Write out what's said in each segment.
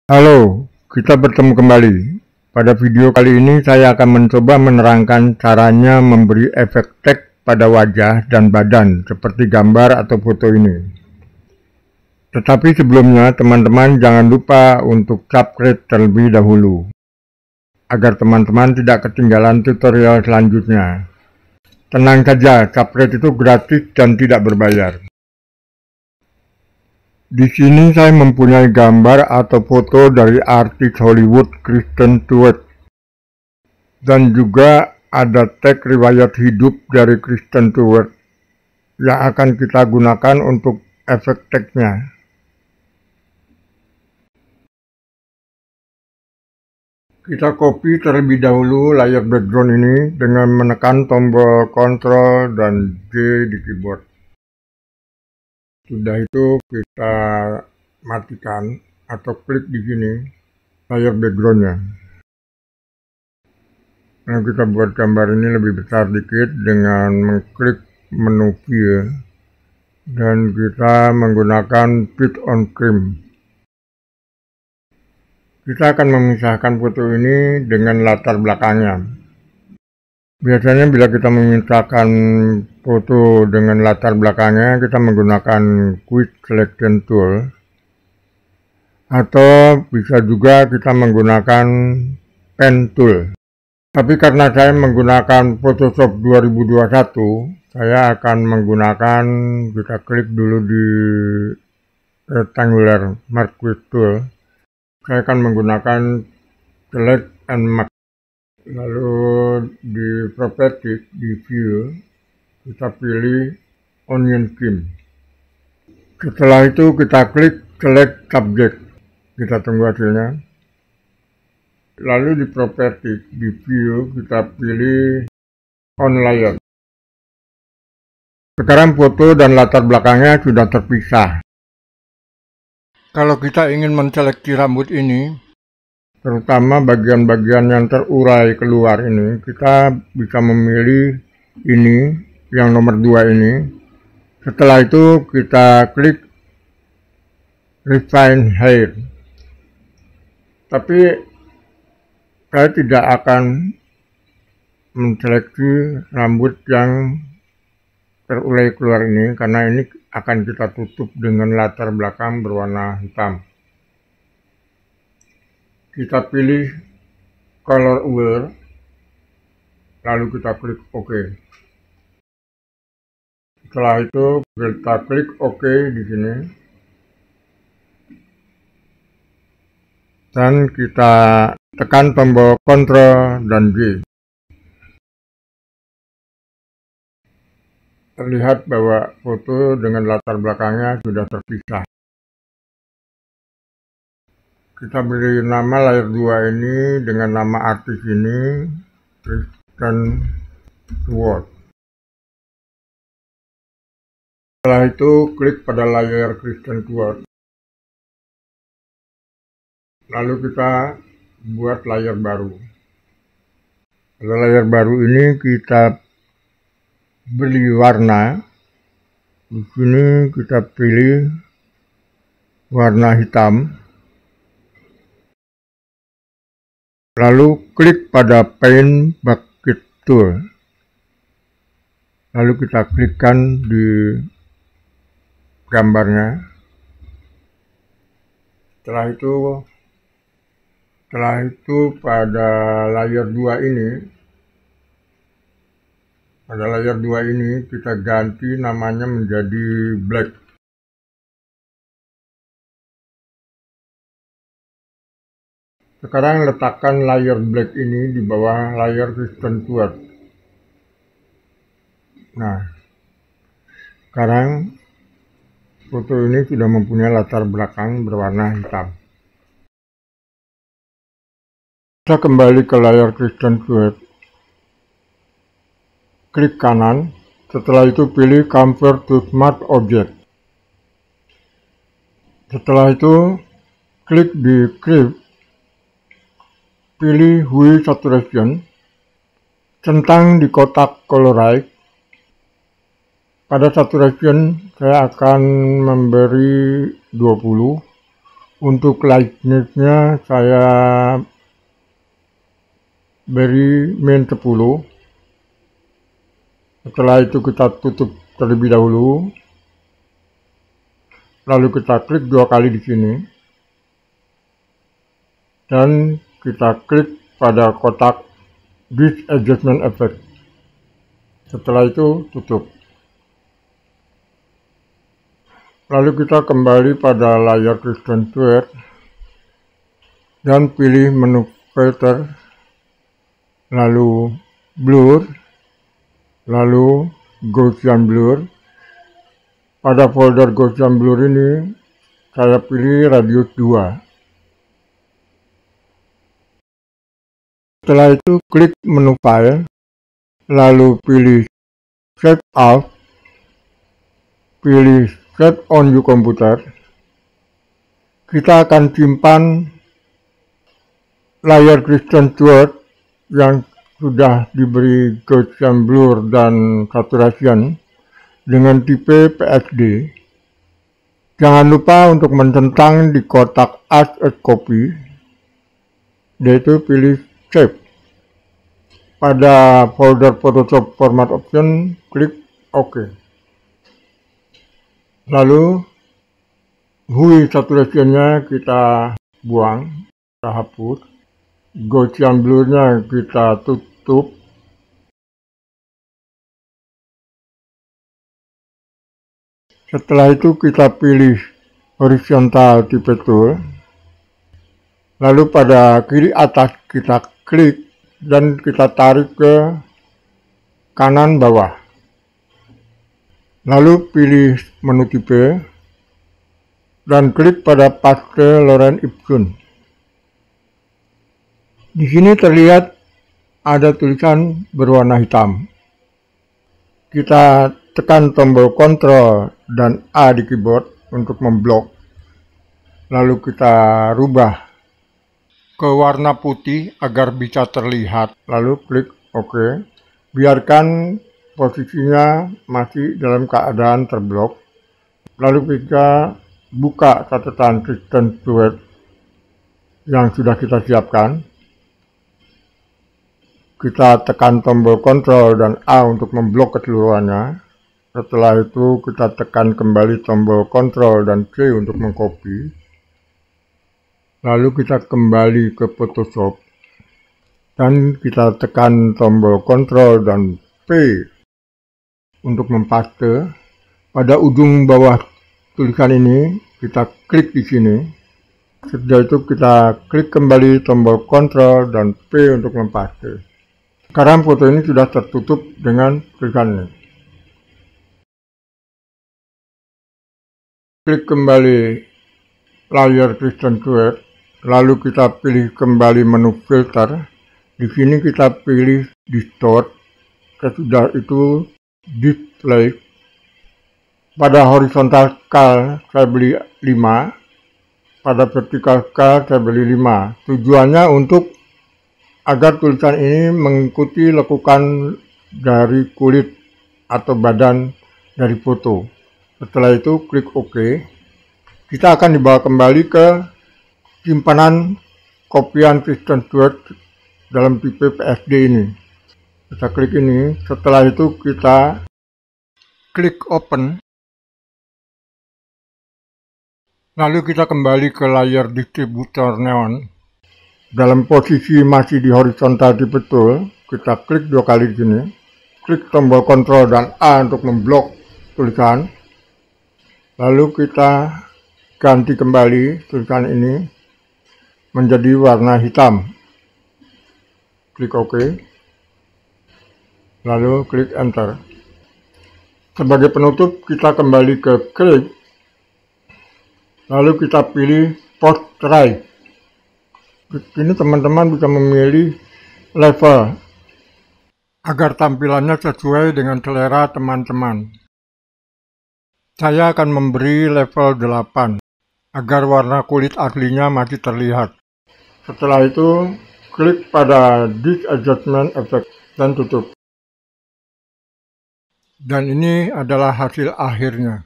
Halo, kita bertemu kembali. Pada video kali ini saya akan mencoba menerangkan caranya memberi efek teks pada wajah dan badan seperti gambar atau foto ini. Tetapi sebelumnya teman-teman jangan lupa untuk subscribe terlebih dahulu, agar teman-teman tidak ketinggalan tutorial selanjutnya. Tenang saja, subscribe itu gratis dan tidak berbayar. Di sini saya mempunyai gambar atau foto dari artis Hollywood Kristen Stewart, dan juga ada teks riwayat hidup dari Kristen Stewart yang akan kita gunakan untuk efek teksnya. Kita copy terlebih dahulu layar background ini dengan menekan tombol Ctrl dan J di keyboard. Sudah itu kita matikan atau klik di sini layar backgroundnya. Nah, kita buat gambar ini lebih besar dikit dengan mengklik menu view dan kita menggunakan fit on frame. Kita akan memisahkan foto ini dengan latar belakangnya. Biasanya bila kita memisahkan foto dengan latar belakangnya, kita menggunakan quick selection tool, atau bisa juga kita menggunakan pen tool. Tapi karena saya menggunakan Photoshop 2021, saya akan menggunakan, kita klik dulu di rectangular marquee tool. Saya akan menggunakan select and mark. Lalu di properties, di view, kita pilih onion skin. Setelah itu kita klik select subject. Kita tunggu hasilnya. Lalu di properties, di view, kita pilih on layer. Sekarang foto dan latar belakangnya sudah terpisah. Kalau kita ingin menseleksi rambut ini, terutama bagian-bagian yang terurai keluar ini, kita bisa memilih ini, yang nomor 2 ini. Setelah itu kita klik refine hair. Tapi saya tidak akan menseleksi rambut yang terurai keluar ini, karena ini akan kita tutup dengan latar belakang berwarna hitam. Kita pilih color wheel, lalu kita klik OK. Setelah itu kita klik OK di sini, dan kita tekan tombol Ctrl dan J. Terlihat bahwa foto dengan latar belakangnya sudah terpisah. Kita beri nama layar 2 ini dengan nama artis ini, Kristen Stewart. Setelah itu klik pada layar Kristen Stewart. Lalu kita buat layar baru. Pada layar baru ini kita beri warna. Di sini kita pilih warna hitam. Lalu klik pada Paint Bucket Tool. Lalu kita klikkan di gambarnya. Setelah itu pada layar 2 ini, kita ganti namanya menjadi black. Sekarang letakkan layar black ini di bawah layar Kristen Stewart. Nah, sekarang foto ini sudah mempunyai latar belakang berwarna hitam. Kita kembali ke layar Kristen Stewart. Klik kanan, setelah itu pilih Convert to Smart Object. Setelah itu klik di Creep, pilih Hue Saturation, centang di kotak Colorize. Pada saturation saya akan memberi 20, Untuk lightness-nya saya beri min 10. Setelah itu kita tutup terlebih dahulu. Lalu kita klik 2 kali di sini. Dan kita klik pada kotak This Adjustment Effect. Setelah itu tutup. Lalu kita kembali pada layar Christian Stewart dan pilih menu filter, lalu blur, lalu Gaussian blur. Pada folder Gaussian blur ini saya pilih radius 2. Setelah itu klik menu file, lalu pilih save as, pilih save on your computer. Kita akan simpan layar Christian Stewart yang sudah diberi Gaussian blur dan saturation dengan tipe PSD. Jangan lupa untuk mencentang di kotak Add as Copy, yaitu pilih Save. Pada folder Photoshop Format Option, klik OK. Lalu hue saturation-nya kita buang, kita hapus. Gaussian blur-nya kita tutup. Setelah itu kita pilih horizontal type tool. Lalu pada kiri atas kita klik dan kita tarik ke kanan bawah. Lalu pilih menu tipe dan klik pada paste Lorentz Ipsum. Di sini terlihat ada tulisan berwarna hitam. Kita tekan tombol Ctrl dan A di keyboard untuk memblok. Lalu kita rubah ke warna putih agar bisa terlihat. Lalu klik OK. Biarkan posisinya masih dalam keadaan terblok. Lalu kita buka catatan Christian Stewart yang sudah kita siapkan. Kita tekan tombol Ctrl dan A untuk memblok keseluruhannya. Setelah itu kita tekan kembali tombol Ctrl dan C untuk mengcopy. Lalu kita kembali ke Photoshop dan kita tekan tombol Ctrl dan P untuk mempaste. Pada ujung bawah tulisan ini kita klik di sini. Setelah itu kita klik kembali tombol Ctrl dan P untuk mempaste. Sekarang foto ini sudah tertutup dengan tulisan ini. Klik kembali layar Christian Stewart, lalu kita pilih kembali menu filter. Di sini kita pilih distort. Sesudah itu display. Pada horizontal scale saya beli 5. Pada vertical scale saya beli 5. Tujuannya untuk agar tulisan ini mengikuti lekukan dari kulit atau badan dari foto. Setelah itu klik OK. Kita akan dibawa kembali ke simpanan kopian Christian Stewart dalam tipe PSD ini. Kita klik ini. Setelah itu kita klik Open. Lalu kita kembali ke layar distributor neon. Dalam posisi masih di horizontal tipe tool, kita klik 2 kali di sini. Klik tombol Ctrl dan A untuk memblok tulisan. Lalu kita ganti kembali tulisan ini menjadi warna hitam. Klik OK. Lalu klik Enter. Sebagai penutup kita kembali ke Create. Lalu kita pilih Portrait. Ini teman-teman bisa memilih level agar tampilannya sesuai dengan selera teman-teman. Saya akan memberi level 8 agar warna kulit aslinya masih terlihat. Setelah itu klik pada This Adjustment Effect dan tutup. Dan ini adalah hasil akhirnya.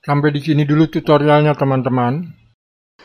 Sampai di sini dulu tutorialnya teman-teman.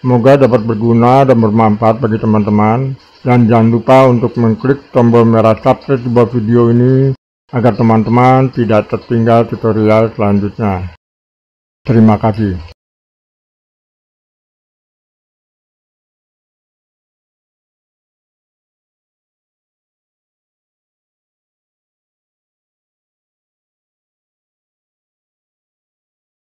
Semoga dapat berguna dan bermanfaat bagi teman-teman. Dan jangan lupa untuk mengklik tombol merah subscribe di bawah video ini agar teman-teman tidak tertinggal tutorial selanjutnya. Terima kasih.